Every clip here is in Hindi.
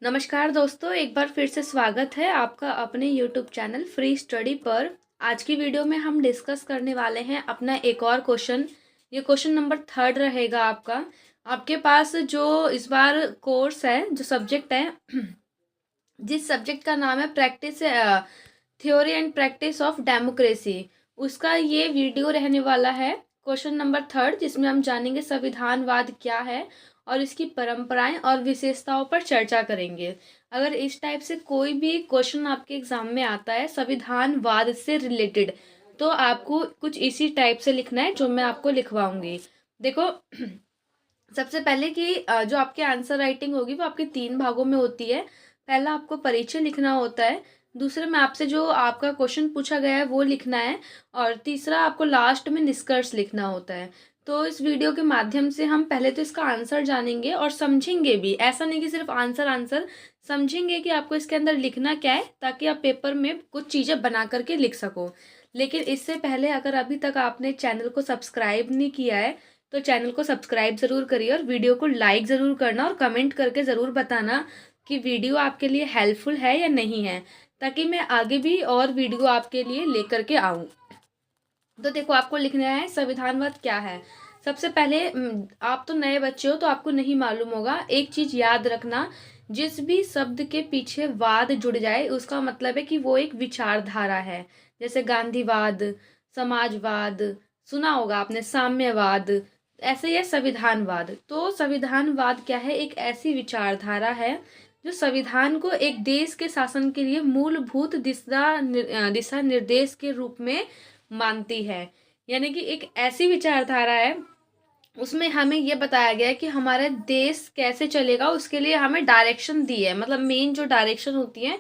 नमस्कार दोस्तों, एक बार फिर से स्वागत है आपका अपने यूट्यूब चैनल फ्री स्टडी पर। आज की वीडियो में हम डिस्कस करने वाले हैं अपना एक और क्वेश्चन। ये क्वेश्चन नंबर 3 रहेगा आपका। आपके पास जो इस बार कोर्स है, जो सब्जेक्ट है, जिस सब्जेक्ट का नाम है practice theory and practice of democracy, उसका ये वीडियो रहने वाला है। क्वेश्चन नंबर 3 जिसमें हम जानेंगे संविधानवाद क्या है और इसकी परंपराएं और विशेषताओं पर चर्चा करेंगे। अगर इस टाइप से कोई भी क्वेश्चन आपके एग्जाम में आता है संविधानवाद से रिलेटेड, तो आपको कुछ इसी टाइप से लिखना है जो मैं आपको लिखवाऊंगी। देखो, सबसे पहले कि जो आपके आंसर राइटिंग होगी वो आपके 3 भागों में होती है। पहला आपको परिचय लिखना होता है, दूसरे में आपसे जो आपका क्वेश्चन पूछा गया है वो लिखना है, और तीसरा आपको लास्ट में निष्कर्ष लिखना होता है। तो इस वीडियो के माध्यम से हम पहले तो इसका आंसर जानेंगे और समझेंगे भी। ऐसा नहीं कि सिर्फ आंसर आंसर समझेंगे कि आपको इसके अंदर लिखना क्या है, ताकि आप पेपर में कुछ चीज़ें बना करके लिख सको। लेकिन इससे पहले अगर अभी तक आपने चैनल को सब्सक्राइब नहीं किया है तो चैनल को सब्सक्राइब ज़रूर करिए और वीडियो को लाइक ज़रूर करना और कमेंट करके ज़रूर बताना कि वीडियो आपके लिए हेल्पफुल है या नहीं है, ताकि मैं आगे भी और वीडियो आपके लिए लेकर के आऊँ। तो देखो, आपको लिखना है संविधानवाद क्या है। सबसे पहले आप तो नए बच्चे हो तो आपको नहीं मालूम होगा। एक चीज़ याद रखना, जिस भी शब्द के पीछे वाद जुड़ जाए उसका मतलब है कि वो एक विचारधारा है। जैसे गांधीवाद, समाजवाद, सुना होगा आपने, साम्यवाद, ऐसे ही है संविधानवाद। तो संविधानवाद क्या है? एक ऐसी विचारधारा है जो संविधान को एक देश के शासन के लिए मूलभूत दिशा निर्देश के रूप में मानती है। यानी कि एक ऐसी विचारधारा है, उसमें हमें ये बताया गया है कि हमारा देश कैसे चलेगा, उसके लिए हमें डायरेक्शन दी है। मतलब मेन जो डायरेक्शन होती है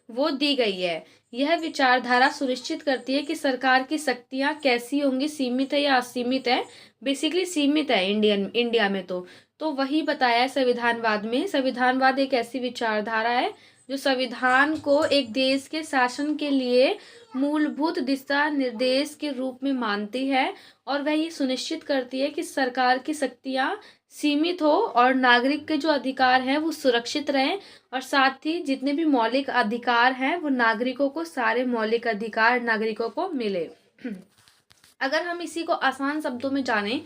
वो दी गई है। यह विचारधारा सुनिश्चित करती है कि सरकार की शक्तियां कैसी होंगी, सीमित है या असीमित है। बेसिकली सीमित है इंडिया में। तो वही बताया है संविधानवाद में। संविधानवाद एक ऐसी विचारधारा है जो संविधान को एक देश के शासन के लिए मूलभूत दिशा निर्देश के रूप में मानती है, और वह ये सुनिश्चित करती है कि सरकार की शक्तियां सीमित हो और नागरिक के जो अधिकार हैं वो सुरक्षित रहें, और साथ ही जितने भी मौलिक अधिकार हैं वो नागरिकों को, सारे मौलिक अधिकार नागरिकों को मिले। अगर हम इसी को आसान शब्दों में जानें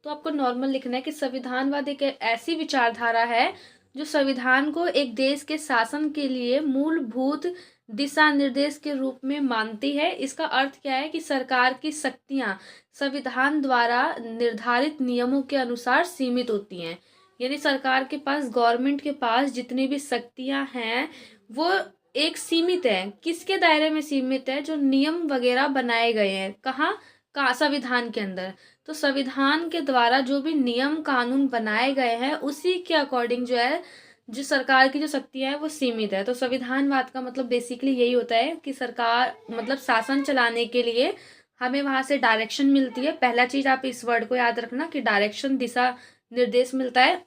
तो आपको नॉर्मल लिखना है कि संविधानवाद एक ऐसी विचारधारा है जो संविधान को एक देश के शासन के लिए मूलभूत दिशा निर्देश के रूप में मानती है। इसका अर्थ क्या है कि सरकार की शक्तियां संविधान द्वारा निर्धारित नियमों के अनुसार सीमित होती हैं। यानी सरकार के पास, गवर्नमेंट के पास जितनी भी शक्तियां हैं वो एक सीमित है। किसके दायरे में सीमित है? जो नियम वगैरह बनाए गए हैं। कहाँ? का संविधान के अंदर। तो संविधान के द्वारा जो भी नियम कानून बनाए गए हैं उसी के अकॉर्डिंग जो है, जो सरकार की जो शक्तियां है वो सीमित है। तो संविधानवाद का मतलब बेसिकली यही होता है कि सरकार, मतलब शासन चलाने के लिए हमें वहां से डायरेक्शन मिलती है। पहला चीज आप इस वर्ड को याद रखना कि डायरेक्शन, दिशा निर्देश मिलता है।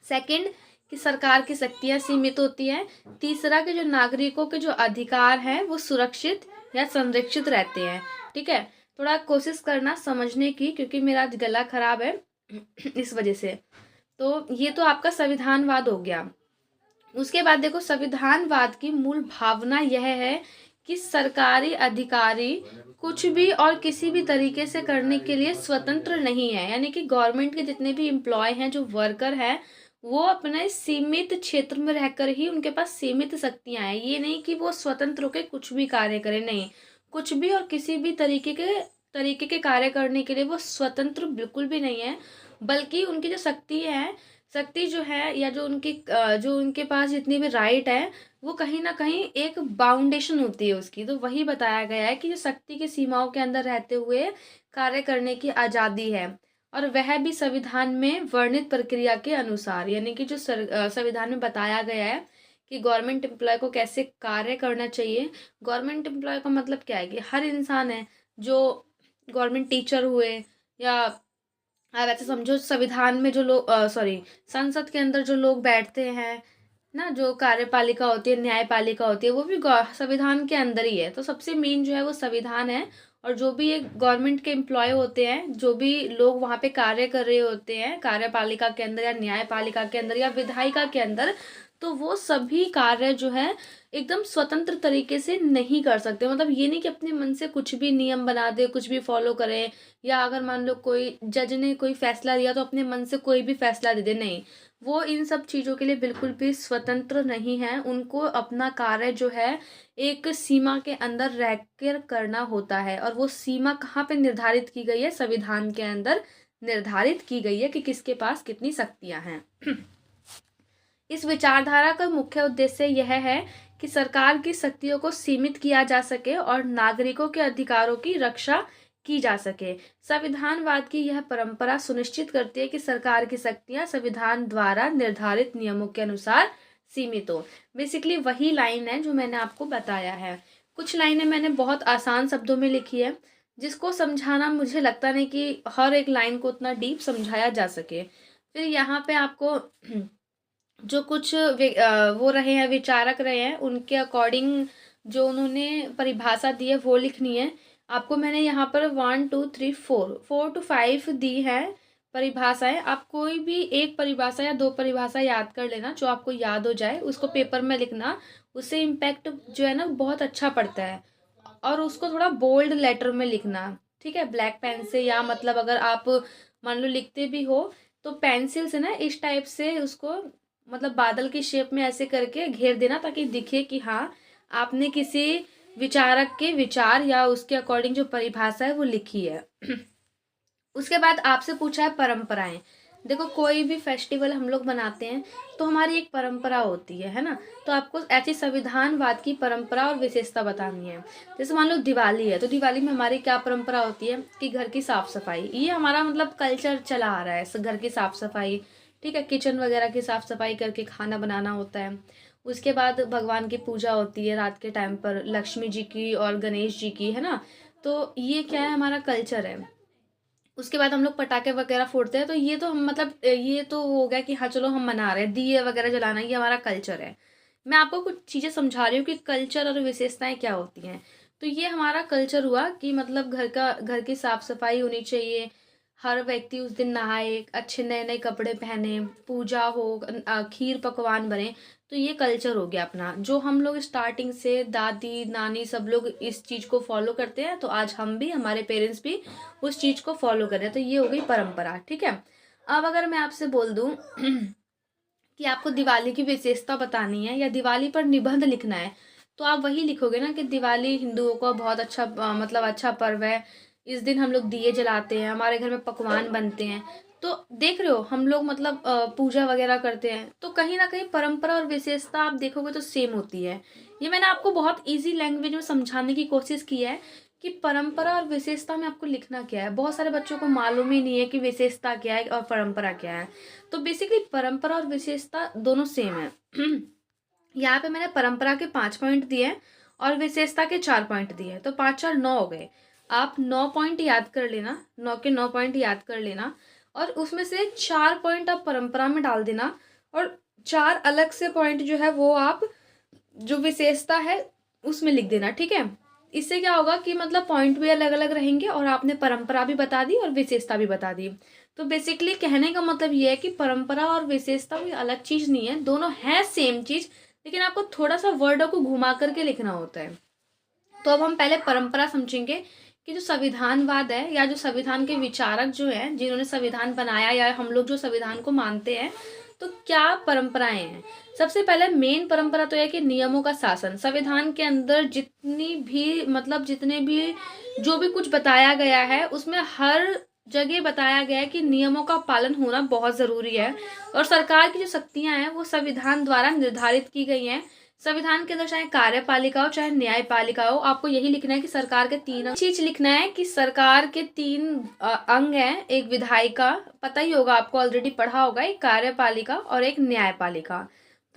सेकंड, कि सरकार की शक्तियां सीमित होती हैं। तीसरा, कि जो नागरिकों के जो अधिकार हैं वो सुरक्षित या संरक्षित रहते हैं। ठीक है, थोड़ा कोशिश करना समझने की, क्योंकि मेरा आज गला खराब है इस वजह से। तो ये तो आपका संविधानवाद हो गया। उसके बाद देखो, संविधानवाद की मूल भावना यह है कि सरकारी अधिकारी कुछ भी और किसी भी तरीके से करने के लिए स्वतंत्र नहीं है। यानी कि गवर्नमेंट के जितने भी एम्प्लॉय हैं, जो वर्कर हैं, वो अपने सीमित क्षेत्र में रहकर ही, उनके पास सीमित शक्तियां हैं। ये नहीं कि वो स्वतंत्र होकर कुछ भी कार्य करें, नहीं। कुछ भी और किसी भी तरीके के कार्य करने के लिए वो स्वतंत्र बिल्कुल भी नहीं है। बल्कि उनकी जो शक्ति जो है, या जो उनके पास जितनी भी राइट है, वो कहीं ना कहीं एक बाउंडेशन होती है उसकी। तो वही बताया गया है कि जो शक्ति की सीमाओं के अंदर रहते हुए कार्य करने की आज़ादी है, और वह भी संविधान में वर्णित प्रक्रिया के अनुसार। यानी कि जो संविधान में बताया गया है कि गवर्नमेंट एम्प्लॉय को कैसे कार्य करना चाहिए। गवर्नमेंट एम्प्लॉय का मतलब क्या है? कि हर इंसान है, जो गवर्नमेंट टीचर हुए, या आप ऐसे समझो संविधान में जो लोग, सॉरी, संसद के अंदर जो लोग बैठते हैं ना, जो कार्यपालिका होती है, न्यायपालिका होती है, वो भी संविधान के अंदर ही है। तो सबसे मेन जो है वो संविधान है। और जो भी एक गवर्नमेंट के एम्प्लॉय होते हैं, जो भी लोग वहाँ पे कार्य कर रहे होते हैं कार्यपालिका के अंदर या न्यायपालिका के अंदर या विधायिका के अंदर, तो वो सभी कार्य जो है एकदम स्वतंत्र तरीके से नहीं कर सकते। मतलब ये नहीं कि अपने मन से कुछ भी नियम बना दे, कुछ भी फॉलो करें, या अगर मान लो कोई जज ने कोई फैसला दिया तो अपने मन से कोई भी फैसला दे दे, नहीं। वो इन सब चीज़ों के लिए बिल्कुल भी स्वतंत्र नहीं है। उनको अपना कार्य जो है एक सीमा के अंदर रह कर करना होता है, और वो सीमा कहाँ पे निर्धारित की गई है? संविधान के अंदर निर्धारित की गई है कि किसके पास कितनी शक्तियां हैं। इस विचारधारा का मुख्य उद्देश्य यह है कि सरकार की शक्तियों को सीमित किया जा सके और नागरिकों के अधिकारों की रक्षा की जा सके। संविधानवाद की यह परंपरा सुनिश्चित करती है कि सरकार की शक्तियां संविधान द्वारा निर्धारित नियमों के अनुसार सीमित हो। बेसिकली वही लाइन है जो मैंने आपको बताया है। कुछ लाइनें मैंने बहुत आसान शब्दों में लिखी है, जिसको समझाना मुझे लगता नहीं कि हर एक लाइन को उतना डीप समझाया जा सके। फिर यहाँ पे आपको जो कुछ वो रहे हैं, विचारक रहे हैं, उनके अकॉर्डिंग जो उन्होंने परिभाषा दी है वो लिखनी है आपको। मैंने यहाँ पर 1 2 3 4 to 5 दी है परिभाषाएं। आप कोई भी एक परिभाषा या दो परिभाषा याद कर लेना, जो आपको याद हो जाए उसको पेपर में लिखना। उससे इम्पैक्ट जो है ना बहुत अच्छा पड़ता है। और उसको थोड़ा बोल्ड लेटर में लिखना, ठीक है, ब्लैक पेन से, या मतलब अगर आप मान लो लिखते भी हो तो पेंसिल से ना इस टाइप से उसको मतलब बादल की शेप में ऐसे करके घेर देना, ताकि दिखे कि हाँ आपने किसी विचारक के विचार या उसके अकॉर्डिंग जो परिभाषा है वो लिखी है। उसके बाद आपसे पूछा है परंपराएं। देखो, कोई भी फेस्टिवल हम लोग मनाते हैं तो हमारी एक परंपरा होती है ना। तो आपको ऐसी संविधानवाद की परंपरा और विशेषता बतानी है। जैसे मान लो दिवाली है, तो दिवाली में हमारी क्या परंपरा होती है कि घर की साफ सफाई, ये हमारा मतलब कल्चर चला आ रहा है, घर की साफ सफाई, ठीक है, किचन वगैरह की साफ सफाई करके खाना बनाना होता है। उसके बाद भगवान की पूजा होती है रात के टाइम पर, लक्ष्मी जी की और गणेश जी की, है ना। तो ये क्या है, हमारा कल्चर है। उसके बाद हम लोग पटाखे वगैरह फोड़ते हैं, तो ये तो हम मतलब ये तो हो गया कि हाँ चलो हम मना रहे हैं, दिए वगैरह जलाना, ये हमारा कल्चर है। मैं आपको कुछ चीज़ें समझा रही हूँ कि कल्चर और विशेषताएं क्या होती हैं। तो ये हमारा कल्चर हुआ कि मतलब घर की साफ सफाई होनी चाहिए, हर व्यक्ति उस दिन नहाए, अच्छे नए नए कपड़े पहने, पूजा हो, खीर पकवान बने। तो ये कल्चर हो गया अपना, जो हम लोग स्टार्टिंग से दादी नानी सब लोग इस चीज़ को फॉलो करते हैं, तो आज हम भी, हमारे पेरेंट्स भी उस चीज़ को फॉलो करें। तो ये हो गई परंपरा, ठीक है। अब अगर मैं आपसे बोल दूं कि आपको दिवाली की विशेषता बतानी है या दिवाली पर निबंध लिखना है, तो आप वही लिखोगे ना कि दिवाली हिंदुओं का बहुत अच्छा मतलब अच्छा पर्व है। इस दिन हम लोग दिए जलाते हैं, हमारे घर में पकवान बनते हैं। तो देख रहे हो, हम लोग मतलब पूजा वगैरह करते हैं, तो कहीं ना कहीं परंपरा और विशेषता आप देखोगे तो सेम होती है। ये मैंने आपको बहुत इजी लैंग्वेज में समझाने की कोशिश की है कि परंपरा और विशेषता में आपको लिखना क्या है। बहुत सारे बच्चों को मालूम ही नहीं है कि विशेषता क्या है और परंपरा क्या है। तो बेसिकली परंपरा और विशेषता दोनों सेम है। यहाँ पे मैंने परंपरा के 5 पॉइंट दिए हैं और विशेषता के 4 पॉइंट दिए हैं, तो 5 4 9 हो गए। आप 9 पॉइंट याद कर लेना, 9 के 9 पॉइंट याद कर लेना, और उसमें से 4 पॉइंट आप परंपरा में डाल देना, और 4 अलग से पॉइंट जो है वो आप जो विशेषता है उसमें लिख देना, ठीक है। इससे क्या होगा कि मतलब पॉइंट भी अलग अलग रहेंगे और आपने परंपरा भी बता दी और विशेषता भी बता दी। तो बेसिकली कहने का मतलब ये है कि परंपरा और विशेषता कोई अलग चीज़ नहीं है, दोनों है सेम चीज़, लेकिन आपको थोड़ा सा वर्डों को घुमा करके लिखना होता है। तो अब हम पहले परंपरा समझेंगे कि जो संविधानवाद है, या जो संविधान के विचारक जो हैं, जिन्होंने संविधान बनाया, या हम लोग जो संविधान को मानते हैं, तो क्या परंपराएं हैं। सबसे पहले मेन परंपरा तो है कि नियमों का शासन। संविधान के अंदर जितनी भी मतलब जितने भी जो भी कुछ बताया गया है, उसमें हर जगह बताया गया है कि नियमों का पालन होना बहुत ज़रूरी है। और सरकार की जो शक्तियां हैं वो संविधान द्वारा निर्धारित की गई हैं। संविधान के अंदर चाहे कार्यपालिका हो चाहे न्यायपालिका हो, आपको यही लिखना है कि सरकार के तीन चीज लिखना है कि सरकार के 3 अंग हैं। एक विधायिका, पता ही होगा आपको, ऑलरेडी पढ़ा होगा, एक कार्यपालिका और एक न्यायपालिका।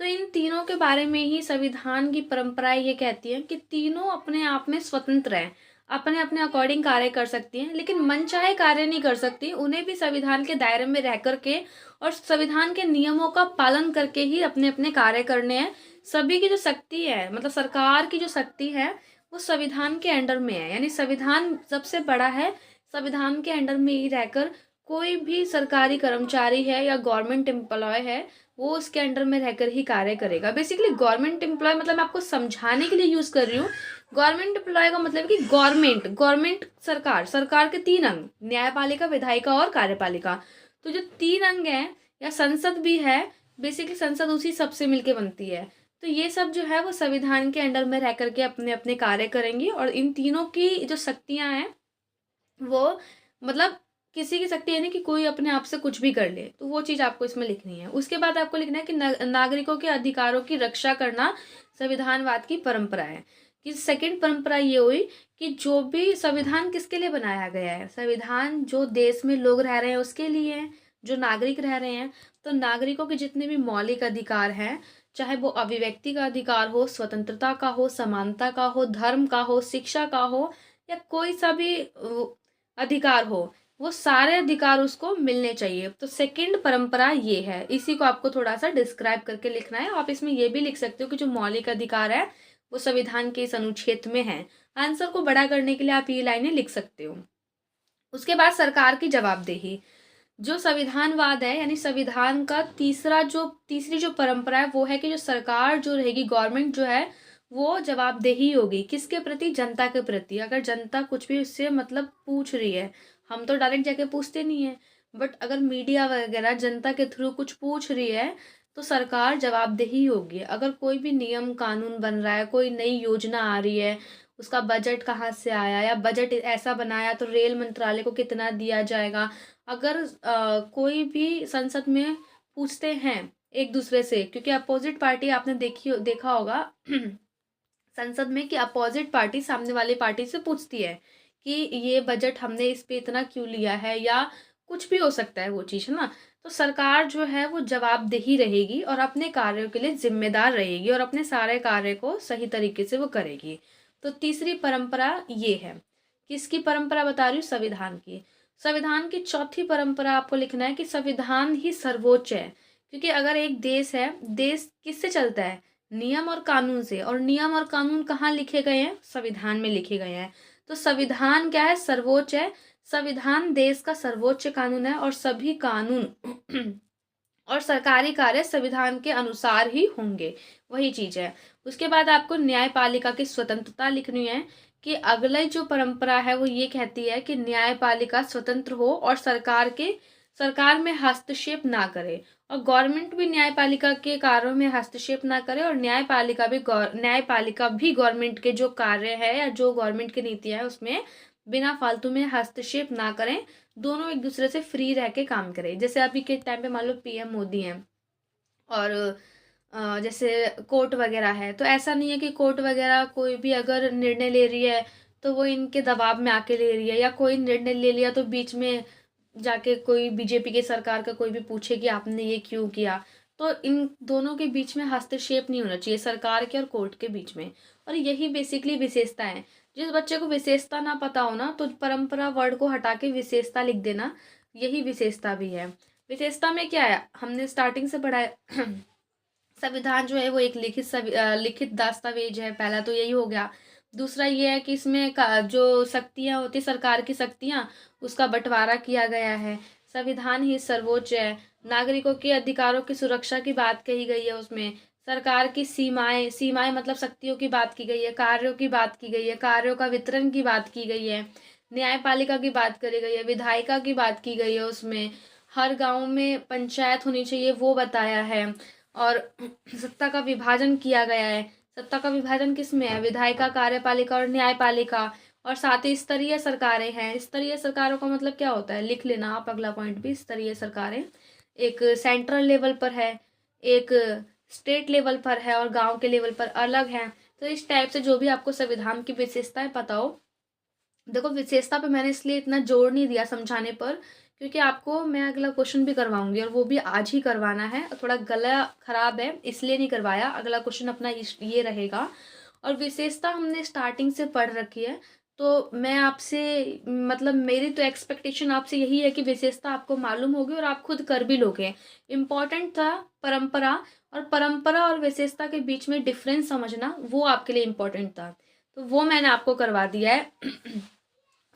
तो इन तीनों के बारे में ही संविधान की परंपराएं ये कहती हैं कि तीनों अपने आप में स्वतंत्र हैं, अपने अपने अकॉर्डिंग कार्य कर सकती हैं, लेकिन मनचाहे कार्य नहीं कर सकती। उन्हें भी संविधान के दायरे में रह करके और संविधान के नियमों का पालन करके ही अपने अपने कार्य करने हैं। सभी की जो शक्ति है, मतलब सरकार की जो शक्ति है, वो संविधान के अंडर में है, यानी संविधान सबसे बड़ा है। संविधान के अंडर में ही रहकर कोई भी सरकारी कर्मचारी है या गवर्नमेंट एम्प्लॉय है, वो उसके अंडर में रहकर ही कार्य करेगा। बेसिकली गवर्नमेंट एम्प्लॉय मतलब मैं आपको समझाने के लिए यूज़ कर रही हूँ। गवर्नमेंट एम्प्लॉय का मतलब कि गवर्नमेंट सरकार, सरकार के 3 अंग, न्यायपालिका, विधायिका और कार्यपालिका। तो जो 3 अंग हैं, या संसद भी है, बेसिकली संसद उसी सबसे मिलके बनती है। तो ये सब जो है वो संविधान के अंडर में रह करके अपने अपने कार्य करेंगी, और इन तीनों की जो शक्तियाँ हैं वो मतलब किसी की शक्ति है नहीं कि कोई अपने आप से कुछ भी कर ले, तो वो चीज़ आपको इसमें लिखनी है। उसके बाद आपको लिखना है कि नागरिकों के अधिकारों की रक्षा करना संविधानवाद की परंपरा है। कि सेकंड परंपरा ये हुई कि जो भी संविधान किसके लिए बनाया गया है, संविधान जो देश में लोग रह रहे हैं उसके लिए है, जो नागरिक रह रहे हैं। तो नागरिकों के जितने भी मौलिक अधिकार हैं, चाहे वो अभिव्यक्ति का अधिकार हो, स्वतंत्रता का हो, समानता का हो, धर्म का हो, शिक्षा का हो, या कोई सा भी अधिकार हो, वो सारे अधिकार उसको मिलने चाहिए। तो सेकंड परंपरा ये है, इसी को आपको थोड़ा सा डिस्क्राइब करके लिखना है। आप इसमें ये भी लिख सकते हो कि जो मौलिक अधिकार है वो संविधान के इस अनुच्छेद में है। आंसर को बड़ा करने के लिए आप ये लाइनें लिख सकते हो। उसके बाद सरकार की जवाबदेही। जो संविधानवाद है, यानी संविधान का तीसरी जो परंपरा है वो है कि जो सरकार जो रहेगी, गवर्नमेंट जो है, वो जवाबदेही होगी किसके प्रति, जनता के प्रति। अगर जनता कुछ भी उससे मतलब पूछ रही है, हम तो डायरेक्ट जाके पूछते नहीं है, बट अगर मीडिया वगैरह जनता के थ्रू कुछ पूछ रही है तो सरकार जवाबदेही होगी। अगर कोई भी नियम कानून बन रहा है, कोई नई योजना आ रही है, उसका बजट कहाँ से आया, या बजट ऐसा बनाया तो रेल मंत्रालय को कितना दिया जाएगा, अगर कोई भी संसद में पूछते हैं एक दूसरे से, क्योंकि अपोजिट पार्टी आपने देखा होगा संसद में कि अपोजिट पार्टी सामने वाली पार्टी से पूछती है कि ये बजट हमने इस पे इतना क्यों लिया है, या कुछ भी हो सकता है वो चीज़, है ना। तो सरकार जो है वो जवाबदेही रहेगी और अपने कार्यों के लिए जिम्मेदार रहेगी और अपने सारे कार्य को सही तरीके से वो करेगी। तो तीसरी परंपरा ये है। किसकी परंपरा बता रही हूँ, संविधान की। संविधान की चौथी परंपरा आपको लिखना है कि संविधान ही सर्वोच्च है। क्योंकि अगर एक देश है, देश किससे चलता है, नियम और कानून से, और नियम और कानून कहाँ लिखे गए हैं, संविधान में लिखे गए हैं। तो संविधान क्या है, सर्वोच्च है। संविधान देश का सर्वोच्च कानून है, और सभी कानून और सरकारी कार्य संविधान के अनुसार ही होंगे, वही चीज है। उसके बाद आपको न्यायपालिका की स्वतंत्रता लिखनी है कि अगली जो परंपरा है वो ये कहती है कि न्यायपालिका स्वतंत्र हो और सरकार में हस्तक्षेप ना करे, और गवर्नमेंट भी न्यायपालिका के कार्यों में हस्तक्षेप ना करे, और न्यायपालिका भी गवर्नमेंट के जो कार्य है या जो गवर्नमेंट की नीतियां है उसमें बिना फालतू में हस्तक्षेप ना करें। दोनों एक दूसरे से फ्री रह के काम करें। जैसे अभी के टाइम पे मान लो पीएम मोदी हैं, और जैसे कोर्ट वगैरह है, तो ऐसा नहीं है कि कोर्ट वगैरह कोई भी अगर निर्णय ले रही है तो वो इनके दबाव में आके ले रही है, या कोई निर्णय ले लिया तो बीच में जाके कोई बीजेपी की सरकार का कोई भी पूछे कि आपने ये क्यों किया। तो इन दोनों के बीच में हस्तक्षेप नहीं होना चाहिए, सरकार के और कोर्ट के बीच में। और यही बेसिकली विशेषता है। जिस बच्चे को विशेषता ना पता हो ना, तो परंपरा वर्ड को हटा के विशेषता लिख देना, यही विशेषता भी है। विशेषता में क्या है, हमने स्टार्टिंग से पढ़ा है संविधान जो है वो एक लिखित दस्तावेज है, पहला तो यही हो गया। दूसरा ये है कि इसमें जो शक्तियाँ होती, सरकार की शक्तियाँ, उसका बंटवारा किया गया है। संविधान ही सर्वोच्च है। नागरिकों के अधिकारों की सुरक्षा की बात कही गई है उसमें। सरकार की सीमाएं सीमाएं मतलब शक्तियों की बात की गई है, कार्यों की बात की गई है, कार्यों का वितरण की बात की गई है, न्यायपालिका की बात करी गई है, विधायिका की बात की गई है उसमें, हर गांव में पंचायत होनी चाहिए वो बताया है, और सत्ता का विभाजन किया गया है। सत्ता का विभाजन किस में है, विधायिका, कार्यपालिका और न्यायपालिका। और साथ ही स्तरीय सरकारें हैं। स्तरीय सरकारों का मतलब क्या होता है, लिख लेना आप अगला पॉइंट भी। स्तरीय सरकारें एक सेंट्रल लेवल पर है, एक स्टेट लेवल पर है, और गांव के लेवल पर अलग है। तो इस टाइप से जो भी आपको संविधान की विशेषताएं पता हो, देखो विशेषता पे मैंने इसलिए इतना जोर नहीं दिया समझाने पर, क्योंकि आपको मैं अगला क्वेश्चन भी करवाऊंगी, और वो भी आज ही करवाना है। थोड़ा गला खराब है इसलिए नहीं करवाया, अगला क्वेश्चन अपना ये रहेगा। और विशेषता हमने स्टार्टिंग से पढ़ रखी है, तो मैं आपसे मतलब मेरी तो एक्सपेक्टेशन आपसे यही है कि विशेषता आपको मालूम होगी और आप खुद कर भी लोगे। इम्पॉर्टेंट था परंपरा, और परंपरा और विशेषता के बीच में डिफरेंस समझना वो आपके लिए इम्पोर्टेंट था, तो वो मैंने आपको करवा दिया है।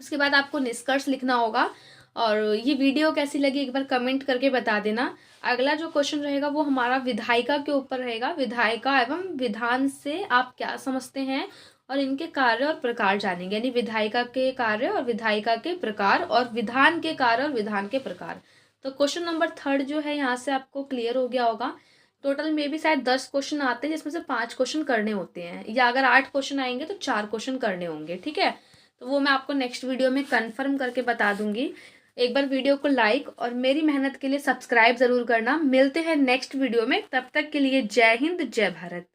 उसके बाद आपको निष्कर्ष लिखना होगा। और ये वीडियो कैसी लगी एक बार कमेंट करके बता देना। अगला जो क्वेश्चन रहेगा वो हमारा विधायिका के ऊपर रहेगा। विधायिका एवं विधान से आप क्या समझते हैं और इनके कार्य और प्रकार जानेंगे, यानी विधायिका के कार्य और विधायिका के प्रकार और विधान के कार्य और विधान के प्रकार। तो क्वेश्चन नंबर 3 जो है यहाँ से आपको क्लियर हो गया होगा। टोटल में भी शायद 10 क्वेश्चन आते हैं जिसमें से 5 क्वेश्चन करने होते हैं, या अगर 8 क्वेश्चन आएंगे तो 4 क्वेश्चन करने होंगे। ठीक है, तो वो मैं आपको नेक्स्ट वीडियो में कंफर्म करके बता दूंगी। एक बार वीडियो को लाइक और मेरी मेहनत के लिए सब्सक्राइब ज़रूर करना। मिलते हैं नेक्स्ट वीडियो में, तब तक के लिए जय हिंद जय भारत।